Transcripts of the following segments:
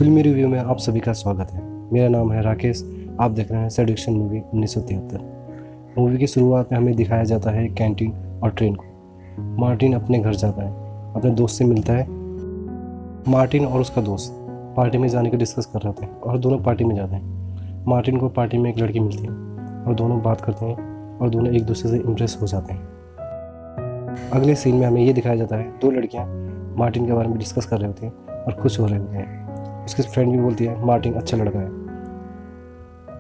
फिल्मी रिव्यू में आप सभी का स्वागत है। मेरा नाम है राकेश। आप देख रहे हैं सेडक्शन मूवी 1973। मूवी की शुरुआत में हमें दिखाया जाता है कैंटीन और ट्रेन को। मार्टिन अपने घर जाता है, अपने दोस्त से मिलता है। मार्टिन और उसका दोस्त पार्टी में जाने को डिस्कस कर रहे थे और दोनों पार्टी में जाते हैं। मार्टिन को पार्टी में एक लड़की मिलती है और दोनों बात करते हैं और दोनों एक दूसरे से इम्प्रेस हो जाते हैं। अगले सीन में हमें ये दिखाया जाता है, दो लड़कियाँ मार्टिन के बारे में डिस्कस कर रहे होते हैं और खुश हो रहे होते हैं। उसकी फ्रेंड भी बोलती है मार्टिन अच्छा लड़का है।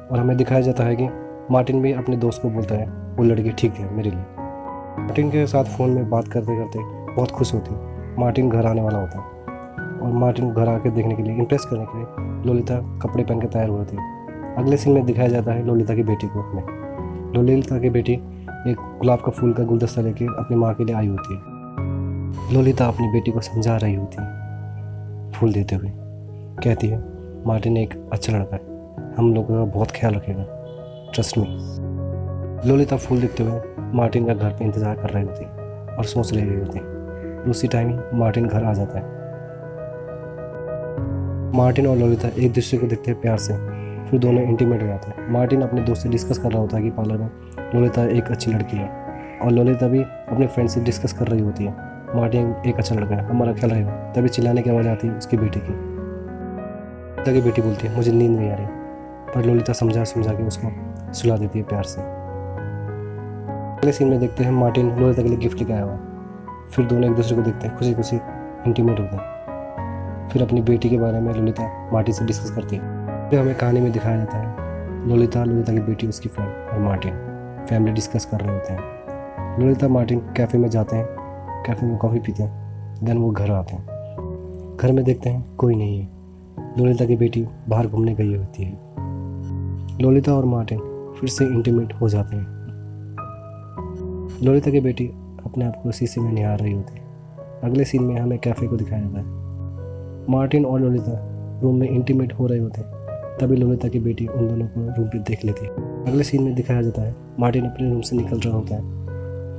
और हमें दिखाया जाता है कि मार्टिन भी अपने दोस्त को बोलता है वो लड़की ठीक है मेरे लिए। मार्टिन के साथ फ़ोन में बात करते करते बहुत खुश होती है। मार्टिन घर आने वाला होता है और मार्टिन को घर आके देखने के लिए, इम्प्रेस करने के लिए लोलिता कपड़े पहन के तैयार हो होती है। अगले सीन में दिखाया जाता है लोलिता की बेटी को। हमें लोलिता की बेटी एक गुलाब का फूल का गुलदस्ता लेके अपनी माँ के लिए आई होती है। लोलिता अपनी बेटी को समझा रही होती है फूल देते हुए। कहती है मार्टिन एक अच्छा लड़का है, हम लोगों का बहुत ख्याल रखेगा, ट्रस्ट मी। लोलिता फूल देखते हुए मार्टिन का घर पे इंतज़ार कर रही होती है और सोच रही होती है। उसी टाइम ही मार्टिन घर आ जाता है। मार्टिन और लोलिता एक दूसरे को देखते हैं प्यार से, फिर दोनों इंटीमेट हो जाते हैं। मार्टिन अपने दोस्त से डिस्कस कर रहा होता है कि पार्लर में लोलिता एक अच्छी लड़की है और लोलिता भी अपने फ्रेंड से डिस्कस कर रही होती है मार्टिन एक अच्छा लड़का है, हमारा ख्याल रहेगा। तभी चिल्लाने की आवाज़ आती है उसकी बेटी की। लोलिता की बेटी बोलती है मुझे नींद नहीं आ रही, पर लोलिता समझा के उसको सुला देती है प्यार से। अगले सीन में देखते हैं मार्टिन लोलिता के लिए गिफ्ट लेके आया हुआ। फिर दोनों एक दूसरे को देखते हैं, खुशी खुशी इंटीमेट होते हैं। फिर अपनी बेटी के बारे में लोलिता मार्टिन से डिस्कस करती है। फिर हमें कहानी में दिखाया जाता है लोलिता की बेटी, उसकी फ्रेंड और मार्टिन फैमिली डिस्कस कर रहे होते हैं। लोलिता मार्टिन कैफ़े में जाते हैं, कैफ़े में कॉफ़ी पीते हैं। देन वो घर आते हैं। घर में देखते हैं कोई नहीं है। लोलिता की बेटी बाहर घूमने गई होती है। लोलिता और मार्टिन फिर से इंटीमेट हो जाते हैं। लोलिता की बेटी अपने आप को शीशे में निहार रही होती है। अगले सीन में हमें कैफ़े को दिखाया जाता है। मार्टिन और लोलिता रूम में इंटीमेट हो रहे होते हैं। तभी लोलिता की बेटी उन दोनों को रूम पे देख लेती है। अगले सीन में दिखाया जाता है मार्टिन अपने रूम से निकल रहा होता है।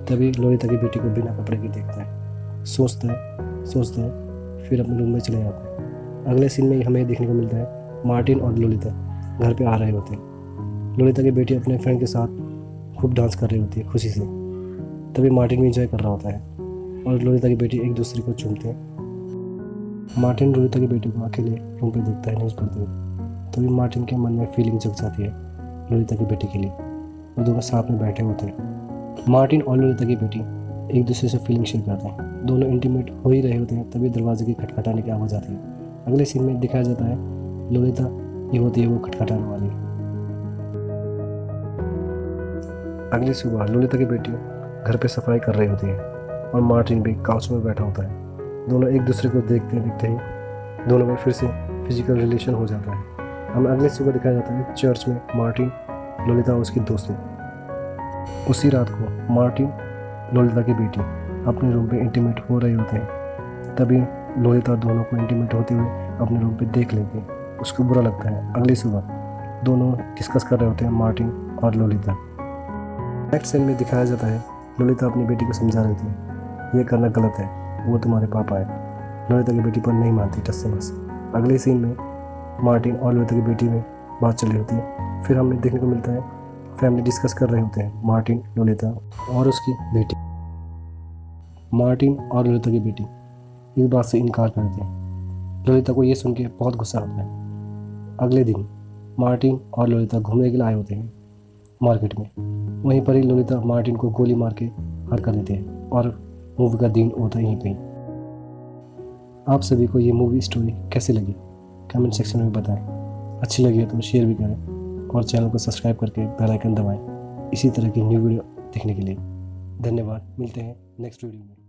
तभी लोलिता की बेटी को बिना कपड़े के देखता है, सोचता है, फिर अपने रूम में चले जाता है। अगले सीन में हमें देखने को मिलता है मार्टिन और लोलिता घर पे आ रहे होते हैं। लोलिता की बेटी अपने फ्रेंड के साथ खूब डांस कर रही होती है खुशी से। तभी मार्टिन भी इंजॉय कर रहा होता है और लोलिता की बेटी एक दूसरे को चूमते हैं। मार्टिन लोलिता की बेटी को अकेले रूम पे देखता है न्यूज़ पढ़ते हुए। तभी मार्टिन के मन में फीलिंग जग जाती है लोलिता की बेटी के लिए और दोनों साथ में बैठे होते हैं। मार्टिन और लोलिता की बेटी एक दूसरे से फीलिंग शेयर करते हैं। दोनों इंटीमेट हो ही रहे होते हैं। तभी दरवाजे की खटखटाने की आवाज़ आती है। अगले सीन में दिखाया जाता है लोलिता ये होती है वो खटखटाने वाली। अगली सुबह लोलिता की बेटी घर पे सफाई कर रही होती है और मार्टिन भी काउच में बैठा होता है। दोनों एक दूसरे को देखते ही दोनों में फिर से फिजिकल रिलेशन हो जाता है। हमें अगले सुबह दिखाया जाता है चर्च में मार्टिन, लोलिता और उसकी दोस्त है। उसी रात को मार्टिन, लोलिता की बेटी अपने रूम पे इंटीमेट हो रहे होते हैं। तभी लोलिता दोनों को इंटीमेट होते हुए अपने रूम पे देख लेती है। उसको बुरा लगता है। अगली सुबह दोनों डिस्कस कर रहे होते हैं मार्टिन और लोलिता। नेक्स्ट सीन में दिखाया जाता है लोलिता अपनी बेटी को समझा रही थी ये करना गलत है, वो तुम्हारे पापा है। लोलिता की बेटी पर नहीं मानती टस से मस। अगले सीन में मार्टिन और लोलिता की बेटी में बात चल रही होती है। फिर हमें देखने को मिलता है फैमिली डिस्कस कर रहे होते हैं मार्टिन, लोलिता और उसकी बेटी। मार्टिन और लोलिता की बेटी इस बात से इनकार कर देते हैं। लोलिता को ये सुन के बहुत गुस्सा आता है। अगले दिन मार्टिन और लोलिता घूमने के लिए आए होते हैं मार्केट में। वहीं पर ही लोलिता मार्टिन को गोली मार के हर कर देते हैं और मूवी का दिन होता है यहीं पे। आप सभी को ये मूवी स्टोरी कैसी लगी कमेंट सेक्शन में बताएं। अच्छी लगी है तो शेयर भी करें और चैनल को सब्सक्राइब करके बेल आइकन दबाएं इसी तरह की न्यू वीडियो देखने के लिए। धन्यवाद। मिलते हैं नेक्स्ट वीडियो में।